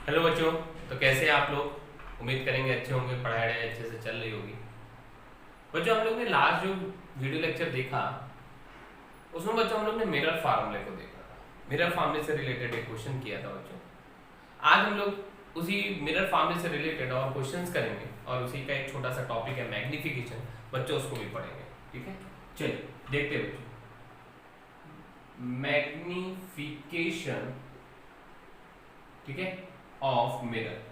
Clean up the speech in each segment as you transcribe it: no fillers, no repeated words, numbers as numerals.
Hello बच्चों। तो कैसे हैं आप लोग? उम्मीद करेंगे अच्छे होंगे, पढ़ाई अच्छे से चल रही होगी। बच्चों, हम लोग ने लास्ट जो वीडियो लेक्चर देखा उसमें बच्चों हम लोग ने मिरर फार्मूले को देखा था। मिरर फार्मूले से रिलेटेड एक क्वेश्चन किया था बच्चों। आज हम लोग उसी मिरर फार्मूले से रिलेटेड और क्वेश्चंस करेंगे और उसी का एक छोटा सा टॉपिक है मैग्निफिकेशन। बच्चों उसको भी पढ़ेंगे, ठीक है। चलिए देखते हैं बच्चों, मैग्निफिकेशन, ठीक है, ऑफ मिरर।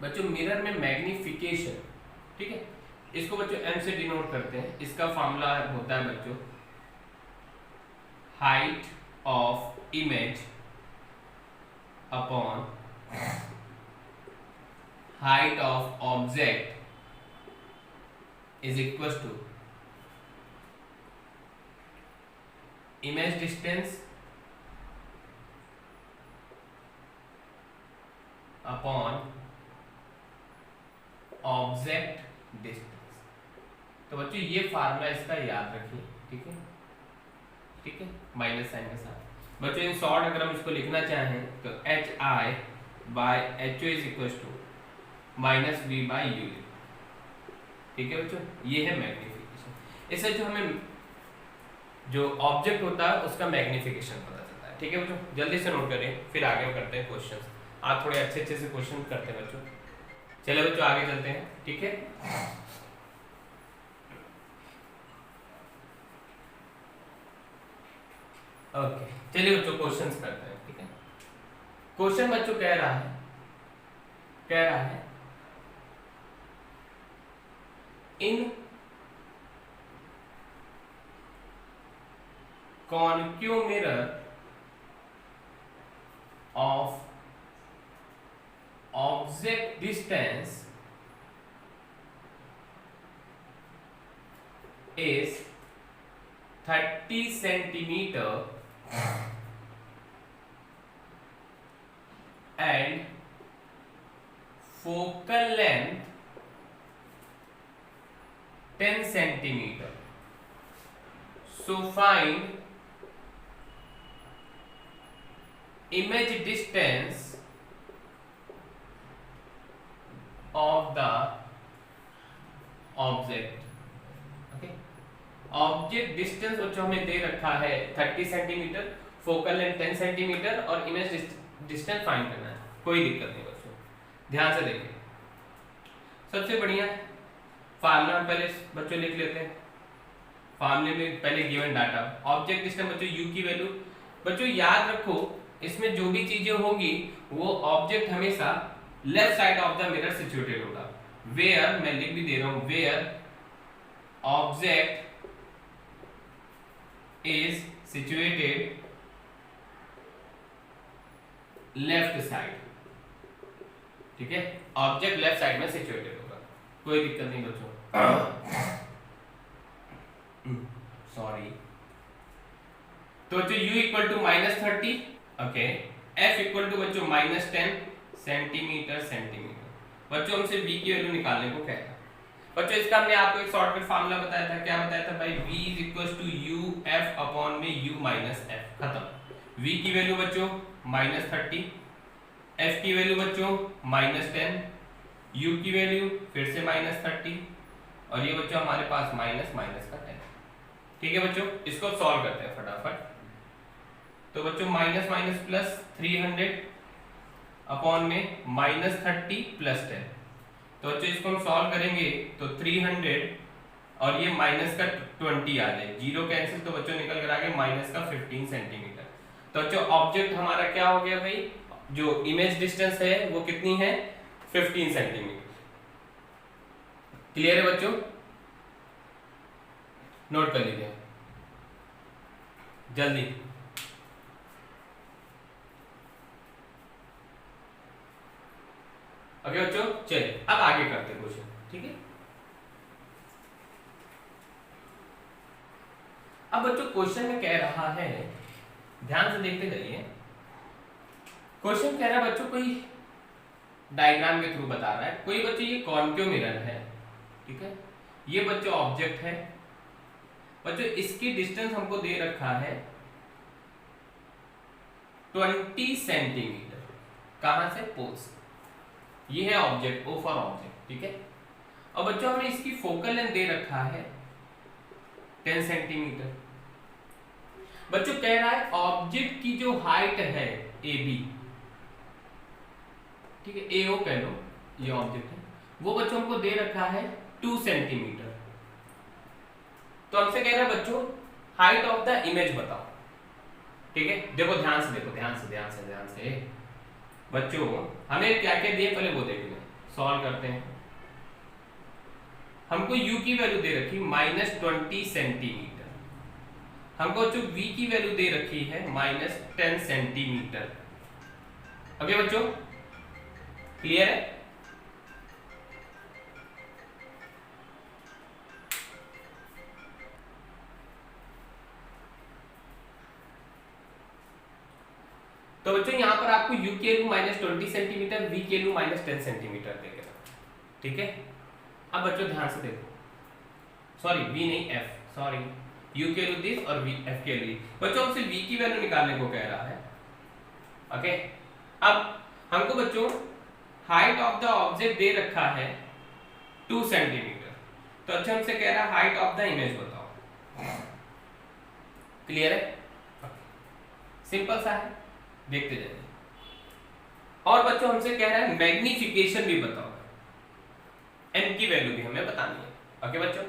बच्चों मिरर में मैग्निफिकेशन, ठीक है, इसको बच्चों एम से डिनोट करते हैं। इसका फॉर्मूला होता है बच्चों height of image upon height of object is equal to image distance upon object distance. तो बच्चों ये फार्मूला इसका याद रखिए, ठीक है, ठीक है, माइनस साइन के साथ। बच्चों इन शॉर्ट अगर हम इसको लिखना चाहें तो H I by H O is equal to minus V by U, ठीक है बच्चों। ये है मैग्निफिकेशन। इससे जो हमें जो ऑब्जेक्ट होता है उसका मैग्निफिकेशन पता चलता है, ठीक है बच्चों। जल्दी से नोट करें, फिर आगे हम करते हैं क्वेश्चन। आज थोड़े अच्छे अच्छे से क्वेश्चन करते हैं बच्चों। चलिए बच्चों आगे चलते हैं, ठीक है। ओके चलिए बच्चों क्वेश्चंस करते हैं, ठीक है। क्वेश्चन बच्चों कह रहा है in concave mirror of object distance is 30 centimeter and focal length 10 centimeter. So find image distance of the object. Object distance बच्चों हमें दे रखा है 30 सेंटीमीटर, फोकल लेंथ 10 सेंटीमीटर और इमेज डिस्टेंस फाइंड करना है। कोई दिक्कत नहीं बच्चों, ध्यान से देखिए। सबसे बढ़िया फार्मूला हम पहले बच्चों लिख लेते हैं। फार्मूले में पहले गिवन डाटा ऑब्जेक्ट डिस्टेंस बच्चों यू की वैल्यू। बच्चों याद रखो इसमें जो भी चीजें होंगी वो ऑब्जेक्ट हमेशा left side of the mirror situated होगा। वेयर, मैं लिख भी दे रहा हूं, where object is situated left side, ठीक है। ऑब्जेक्ट लेफ्ट साइड में सिचुएटेड होगा, कोई दिक्कत नहीं बच्चों। सॉरी। तो बच्चों u equal to -30, okay. f equal to बच्चों -10 सेंटीमीटर सेंटीमीटर। बच्चों हमसे v की वैल्यू निकालने को कहा है। बच्चों इसका हमने आपको एक शॉर्टकट फार्मूला बताया था। क्या बताया था भाई? v is equal to U F upon में u माइनस एफ, खत्म। v की वैल्यू बच्चों -30, f की वैल्यू बच्चों -10, u की वैल्यू फिर से -30 और ये बच्चों हमारे पास माइनस का 10, ठीक है बच्चों। इसको सॉल्व करते हैं फटाफट। तो बच्चों माइनस प्लस 300 अपॉन में -30 प्लस 10। तो बच्चों इसको हम सॉल्व करेंगे तो 300 और ये माइनस का 20 आ जाए, जीरो कैंसिल, तो बच्चों निकल कर आ गया माइनस का 15 सेंटीमीटर। तो बच्चों ऑब्जेक्ट हमारा क्या हो गया भाई? जो इमेज डिस्टेंस है वो कितनी है? 15 सेंटीमीटर। क्लियर है बच्चों? नोट कर लीजिए जल्दी। ओके बच्चों, चलिए अब आगे करते हैं क्वेश्चन, ठीक है। अब बच्चों क्वेश्चन में कह रहा है, ध्यान से देखते जाइए। क्वेश्चन कह रहा है बच्चों, कोई डायग्राम के थ्रू बता रहा है। कोई बच्चों ये कॉन्केव मिरर है, ठीक है, ये बच्चों ऑब्जेक्ट है। बच्चों इसकी डिस्टेंस हमको दे रखा है 20 सेंटीमीटर, कहां से? पोल्स। ये है ऑब्जेक्ट, ओ फॉर ऑब्जेक्ट, ठीक है। और बच्चों हमें इसकी फोकल लेंथ दे रखा है 10 सेंटीमीटर। बच्चों कह रहा है ऑब्जेक्ट की जो हाइट है ए बी, ठीक है, ए ओ कह लो, ये ऑब्जेक्ट है, वो बच्चों हमको दे रखा है 2 सेंटीमीटर। तो हमसे कह रहा है बच्चों हाइट ऑफ द इमेज बताओ, ठीक है। देखो ध्यान से देखो, ध्यान से बच्चों हमें क्या क्या दिए पहले वो देख लें, सॉल्व करते हैं। हमको u की वैल्यू दे रखी -20 सेंटीमीटर, हमको बच्चों v की वैल्यू दे रखी है -10 सेंटीमीटर। ओके बच्चों, क्लियर है? तो बच्चों यहाँ पर आपको u की वैल्यू -20 सेंटीमीटर, v की वैल्यू -10 सेंटीमीटर देगा, ठीक है। अब बच्चों ध्यान से देखो, सॉरी v नहीं f, सॉरी u की वैल्यू दिस और v f की वैल्यू। बच्चों हमसे v की वैल्यू निकालने को कह रहा है, ओके। अब हमको बच्चों height of the object they रखा है 2 सेंटीमीटर, तो अच्छा हमसे कह रहा है हाइट ऑफ द इमेज बताओ। क्लियर है? सिंपल सा है, देखते जाइए। और बच्चों हमसे कह रहा है मैग्निफिकेशन भी बताओ, m की वैल्यू भी हमें बतानी है, ओके बच्चों।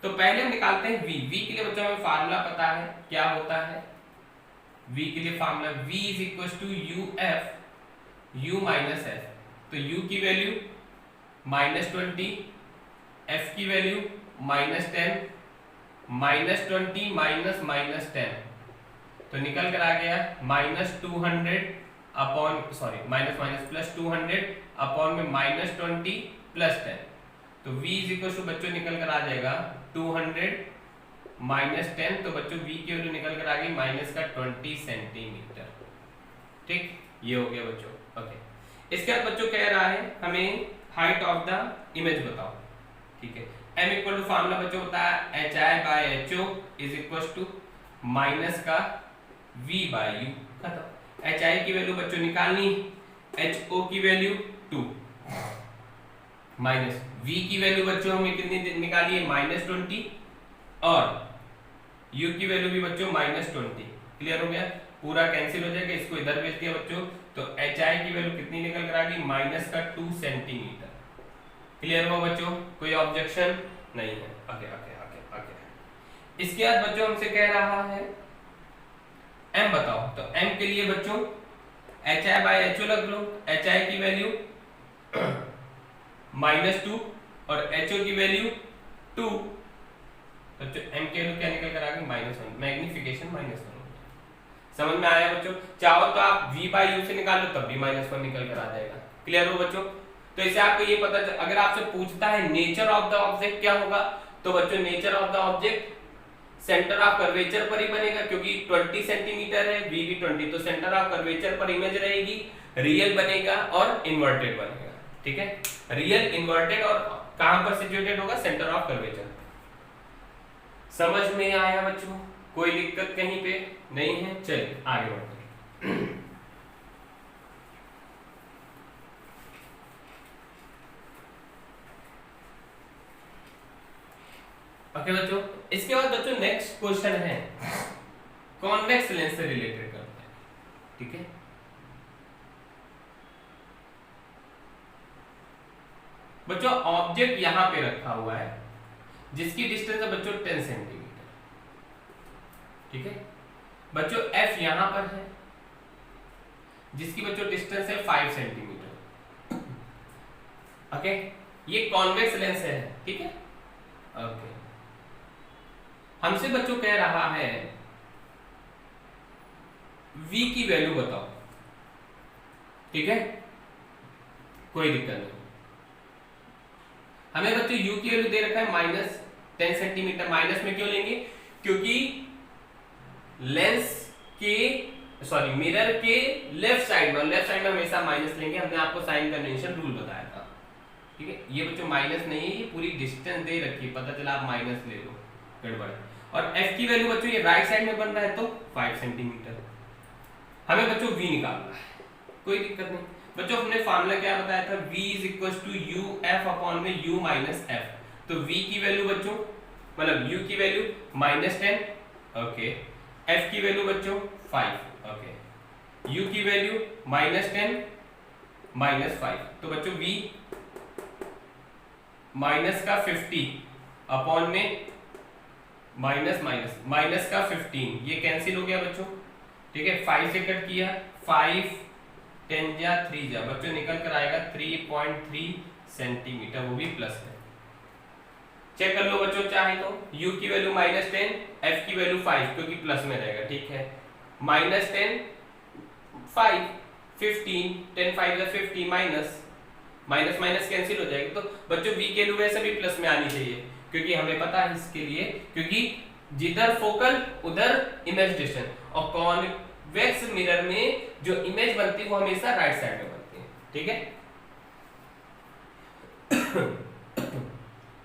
तो पहले हम निकालते हैं v। v के लिए बच्चों हमें फार्मूला पता है, क्या होता है v के लिए formula, v is equal to uf u minus f। तो u की वैल्यू -20, f की वैल्यू -10, -20 -10, तो निकल कर आ गया -200 upon, sorry minus plus 200 upon में -20 प्लस 10। तो v इज इक्वल टू बच्चों निकल कर आ जाएगा 200 -10, तो बच्चों v की वैल्यू निकल कर आ गई -20 सेंटीमीटर, ठीक। ये हो गया बच्चों, ओके। इसके बाद बच्चों कह रहा है हमें हाइट ऑफ द इमेज बताओ, ठीक है। m इक्वल टू फार्मूला बच्चों होता है hi/ho is equal to minus का v बाय u, खत्म। hi की वैल्यू बच्चों निकालनी, ho की वैल्यू 2 माइनस v की वैल्यू बच्चों हमें कितनी निकाली है -20, और u की वैल्यू भी बच्चों -20। क्लियर हो गया? पूरा कैंसिल हो जाएगा, इसको इधर भेज दिया बच्चों, तो hi की वैल्यू कितनी निकल कर आ गई -2 सेंटीमीटर। क्लियर हुआ बच्चों? कोई ऑब्जेक्शन नहीं है, ओके ओके ओके ओके। इसके बाद बच्चों हमसे कह रहा है m बताओ, तो m के लिए बच्चों hi/ho लग लो, hi की वैल्यू -2 और ho की वैल्यू 2, तो m की वैल्यू क्या निकल कर आ गई -1, मैग्निफिकेशन -1। समझ में आया बच्चों? चाहो तो आप v/u से निकाल लो, तब भी -1 निकल कर आ जाएगा। क्लियर हो बच्चों? तो इसे आपको ये पता, अगर आपसे पूछता है नेचर ऑफ द ऑब्जेक्ट क्या होगा, तो बच्चों nature of the object centre of curvature पर ही बनेगा, क्योंकि 20 सेंटीमीटर है, v भी 20, तो सेंटर ऑफ कर्वेचर पर इमेज रहेगी, रियल बनेगा और इन्वर्टेड बनेगा, ठीक है। रियल, इन्वर्टेड और कहां पर सिचुएटेड होगा? Centre of curvature. समझ में आया बच्चों? कोई दिक्कत कहीं पे नहीं है? चलिए आगे बढ़ते हैं। ओके बच्चों, इसके बाद बच्चों नेक्स्ट क्वेश्चन है कॉन्वेक्स लेंस से रिलेटेड करते हैं, ठीक है। बच्चों ऑब्जेक्ट यहां पे रखा हुआ है जिसकी डिस्टेंस है बच्चों 10 सेंटीमीटर, ठीक है। बच्चों f यहां पर है जिसकी बच्चों डिस्टेंस है 5 सेंटीमीटर, ओके। ये कॉन्वेक्स लेंस है, ठीक है, ओके। हमसे बच्चों कह रहा है v की वैल्यू बताओ, ठीक है, कोई दिक्कत नहीं। हमें बच्चों u की वैल्यू दे रखा है -10 सेंटीमीटर। माइनस में क्यों लेंगे? क्योंकि लेंस के, सॉरी मिरर के लेफ्ट साइड में हमेशा माइनस लेंगे। हमने आपको साइन कन्वेंशन रूल बताया था, ठीक है। ये बच्चों माइनस नहीं है, ये पूरी डिस्टेंस दे रखी है, पता चला आप माइनस ले लो, गड़बड़। और f की वैल्यू बच्चों ये राइट साइड में बन रहा है तो 5 सेंटीमीटर। हमें बच्चों v निकालना है, कोई दिक्कत नहीं। बच्चों हमने फार्मूला क्या बताया था, v is equal to U F upon में u माइनस एफ। तो v की वैल्यू बच्चों मतलब u की वैल्यू -10, ओके, f की वैल्यू बच्चों 5, ओके, u की वैल्यू -10 -5। तो बच्चों v माइनस का 50 अपॉन में माइनस का 15, ये कैंसिल हो गया बच्चों, ठीक है, 5 से कट किया, 5 10 जा 3 जा बच्चों निकल कर आएगा 3.3 सेंटीमीटर, वो भी प्लस है। चेक कर लो बच्चों चाहे तो, u की वैल्यू -10, f की वैल्यू 5 क्योंकि प्लस में रहेगा, ठीक है, -10 5 15 10 5 जा 50 माइनस माइनस कैंसिल हो जाएगी। तो बच्चों v की वैल्यू वैसे भी प्लस में आनी चाहिए क्योंकि हमें पता है इसके लिए, क्योंकि जिधर फोकल उधर इमेज डिस्टेंस, और कॉन्वेक्स मिरर में जो इमेज बनती है वो हमेशा राइट साइड में बनती है, ठीक है।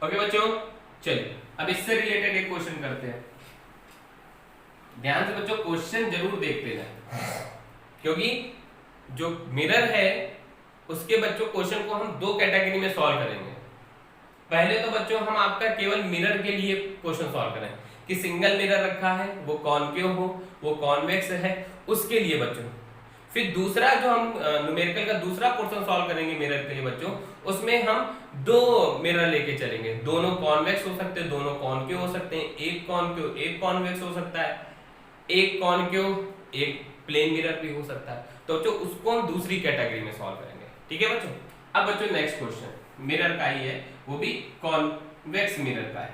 ओके बच्चों, चलिए अब इससे रिलेटेड एक क्वेश्चन करते हैं। ध्यान से बच्चों क्वेश्चन जरूर देखते जाएं, क्योंकि जो मिरर है उसके बच्चों क्वेश्चन को हम दो कैटेगरी में सॉल्व करेंगे। पहले तो बच्चों हम आपका केवल मिरर के लिए क्वेश्चन सॉल्व करें कि सिंगल मिरर रखा है, वो कॉनकेव हो, वो कॉन्वेक्स है, उसके लिए बच्चों। फिर दूसरा जो हम न्यूमेरिकल का दूसरा पोर्शन सॉल्व करेंगे मिरर के लिए बच्चों, उसमें हम दो मिरर लेके चलेंगे, दोनों कॉन्वेक्स हो सकते हैं, दोनों कॉनकेव हो सकते हैं, एक कॉनकेव एक कॉन्वेक्स हो सकता है, एक कॉनकेव एक प्लेन मिरर भी हो सकता है। तो बच्चों उसको हम दूसरी कैटेगरी में सॉल्व करेंगे, ठीक है बच्चों। अब बच्चों नेक्स्ट क्वेश्चन मिरर का ही है, वो भी कॉन्वेक्स मिरर का ही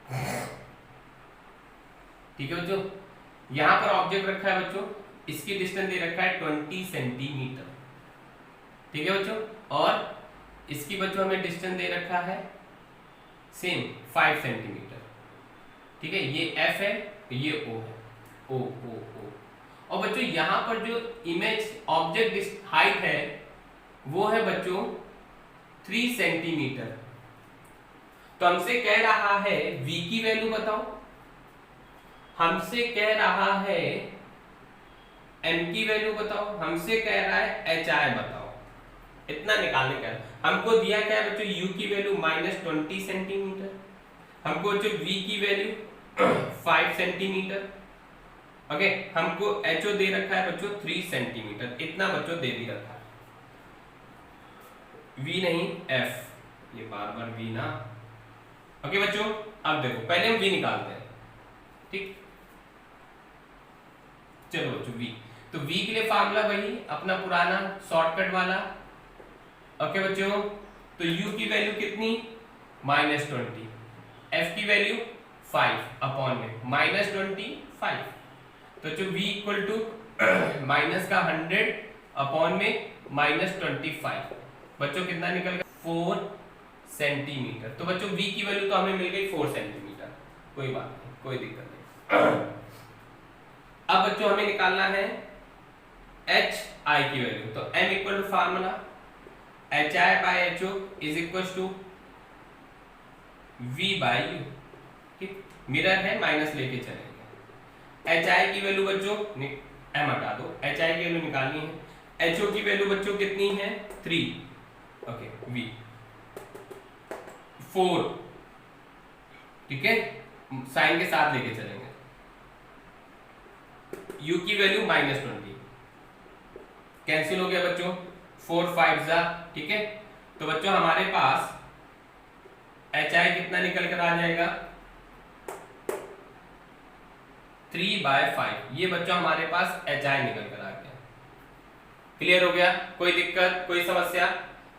है, ठीक है बच्चों। यहां पर ऑब्जेक्ट रखा है बच्चों, इसकी डिस्टेंस दे रखा है 20 सेंटीमीटर, ठीक है बच्चों, और इसकी बच्चों हमें डिस्टेंस दे रखा है सेम 5 सेंटीमीटर, ठीक है। ये F है, ये O है, O O O। और बच्चों यहां पर जो इमेज ऑब्जेक्ट हाइट है वो है बच्चों 3 सेंटीमीटर। तो हमसे कह रहा है v की वैल्यू बताओ, हमसे कह रहा है m की वैल्यू बताओ, हमसे कह रहा है hi बताओ। इतना निकालने का हमको दिया क्या है बच्चों, u की वैल्यू -20 सेंटीमीटर, हमको बच्चों v की वैल्यू 5 सेंटीमीटर, ओके, हमको ho दे रखा है बच्चों 3 सेंटीमीटर, इतना बच्चों दे भी रखा है, v नहीं f, ये बार बार v ना, ओके बच्चों। अब देखो पहले हम v निकालते हैं, ठीक, चलो बच्चों v, तो v के लिए फार्मूला वही अपना पुराना शॉर्टकट वाला, ओके बच्चों। तो u की वैल्यू कितनी -20, f की वैल्यू 5 अपॉन में -25, तो जो v इक्वल टू माइनस का 100 अपॉन में -25, बच्चों कितना निकल गया 4 सेंटीमीटर। तो बच्चों v की वैल्यू तो हमें मिल गई 4 सेंटीमीटर, कोई बात नहीं, कोई दिक्कत नहीं। अब बच्चों हमें निकालना है hi की वैल्यू, तो m equal to formula hi by ho is equal to v by u, ठीक, मिरर है माइनस लेके चलेंगे। hi की वैल्यू बच्चों m हटा दो, hi की वैल्यू निकालनी है, ho की वैल्यू बच्चों कितनी है 3, ओके, v 4, ठीक है, साइन के साथ लेके चलेंगे। u की वैल्यू -20 कैंसिल हो गया बच्चों, 4 5 जा, ठीक है। तो बच्चों हमारे पास hi कितना निकल कर आ जाएगा 3/5, ये बच्चों हमारे पास hi निकल कर आ गया। क्लियर हो गया, कोई दिक्कत कोई समस्या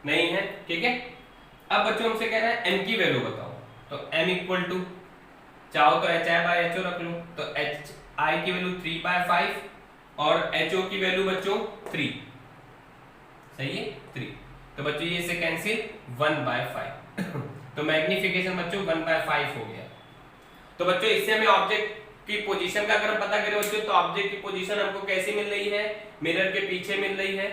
नहीं है, ठीक है। अब बच्चों हमसे कह रहा है m की वैल्यू बताओ, तो m इक्वल टू चाहो तो hi/ho रख लो, तो hi की वैल्यू 3/5 और ho की वैल्यू बच्चों 3, सही है 3, तो बच्चों ये से कैंसिल 1/5 तो मैग्निफिकेशन बच्चों 1/5 हो गया। तो बच्चों इससे हमें ऑब्जेक्ट की पोजीशन का अगर हम पता करें बच्चों, तो ऑब्जेक्ट की पोजीशन हमको कैसी मिल रही है, मिरर के पीछे मिल रही है,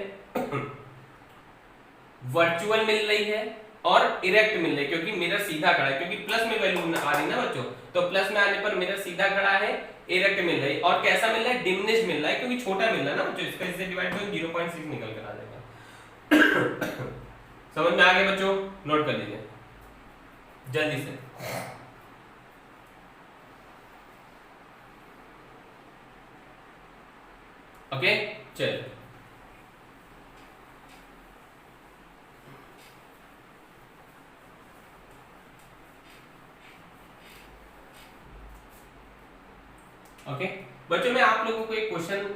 वर्चुअल मिल रही है और इरेक्ट मिल रही है, क्योंकि मिरर सीधा खड़ा है, क्योंकि प्लस में वैल्यू आ रही ना बच्चों, तो प्लस में आने पर मिरर सीधा खड़ा है, इरेक्ट मिल रही है, और कैसा मिल रहा है डिमिनिश मिल रहा है, क्योंकि छोटा मिल रहा है ना बच्चों, इसका इससे डिवाइड करो 0.6 निकल कर आ जाएगा समझ में आ गया बच्चों? नोट कर लीजिए जल्दी से। ओके चल, ओके बच्चों मैं आप लोगों को एक क्वेश्चन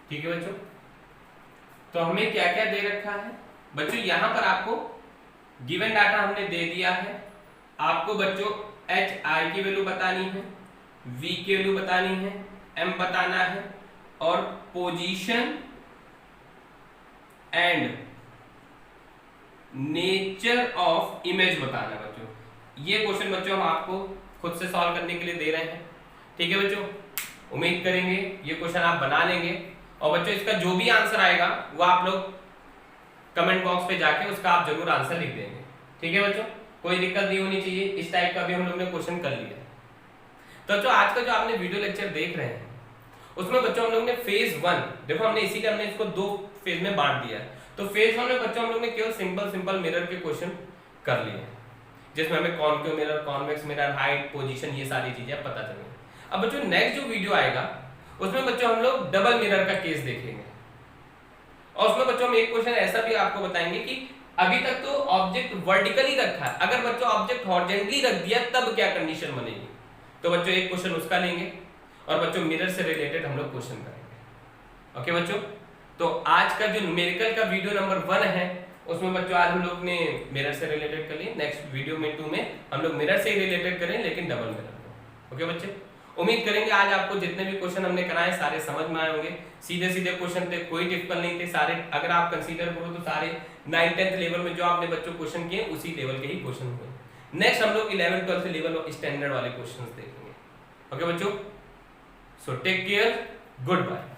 ठीक है बच्चों, तो हमें क्या क्या दे रखा है बच्चों? यहां पर आपको गिवन डाटा हमने दे दिया है। आपको बच्चों एच आई की वैल्यू बतानी है, वी की वैल्यू बतानी है, एम बताना है और position and nature of image बताना है बच्चों। ये क्वेश्चन बच्चों हम आपको खुद से सॉल्व करने के लिए दे रहे हैं। ठीक है बच्चों, उम्मीद करेंगे ये क्वेश्चन आप बना लेंगे और बच्चों इसका जो भी आंसर आएगा वो आप लोग कमेंट बॉक्स पे जाके उसका आप जरूर आंसर लिख देंगे। ठीक है बच्चों, कोई दिक्कत नहीं होनी चाहिए। इस टाइप का भी हम लोग ने क्वेश्चन कर लिया। तो बच्चों आज का जो आपने वीडियो लेक्चर देख रहे हैं उसमें बच्चों हम लोग ने फेज 1 देखो, हमने इसीलिए हमने इसको 2 फेज में बांट दिया है। तो फेज 1 में बच्चों हम लोग ने केवल सिंपल मिरर के क्वेश्चन कर लिए हैं, जिसमें हमें concave mirror, convex mirror, height, position, ये सारी चीजें पता चलेंगी। अब बच्चों नेक्स्ट जो वीडियो आएगा उसमें बच्चों हम लोग डबल मिरर का केस देखेंगे और उसमें बच्चों हम एक क्वेश्चन ऐसा भी आपको बताएंगे कि अभी तक तो ऑब्जेक्ट वर्टिकली रखा है, अगर बच्चों ऑब्जेक्ट हॉरिजॉन्टली रख दिया तब क्या कंडीशन बनेगी। तो बच्चों एक क्वेश्चन उसका लेंगे और बच्चों मिरर से रिलेटेड हम लोग क्वेश्चन करेंगे। ओके बच्चों, तो आज का जो न्यूमेरिकल का वीडियो नंबर 1 है उसमें बच्चों आज हम लोग ने मिरर से रिलेटेड कर लिए। नेक्स्ट वीडियो में 2 में हम लोग मिरर से ही रिलेटेड करें, लेकिन डबल मिरर को। ओके बच्चे, उम्मीद करेंगे आज आपको जितने भी क्वेश्चन हमने कराए सारे समझ में आए होंगे। सीधे सीधे क्वेश्चन थे, कोई डिफिकल्ट नहीं थे सारे। अगर आप कंसीडर करो तो सारे 9th-10th लेवल में जो आपने बच्चों क्वेश्चन किए उसी लेवल के ही क्वेश्चन हुए। नेक्स्ट हम लोग 11th-12th लेवल स्टैंडर्ड वाले क्वेश्चंस देखेंगे। ओके बच्चों, so take care, good bye.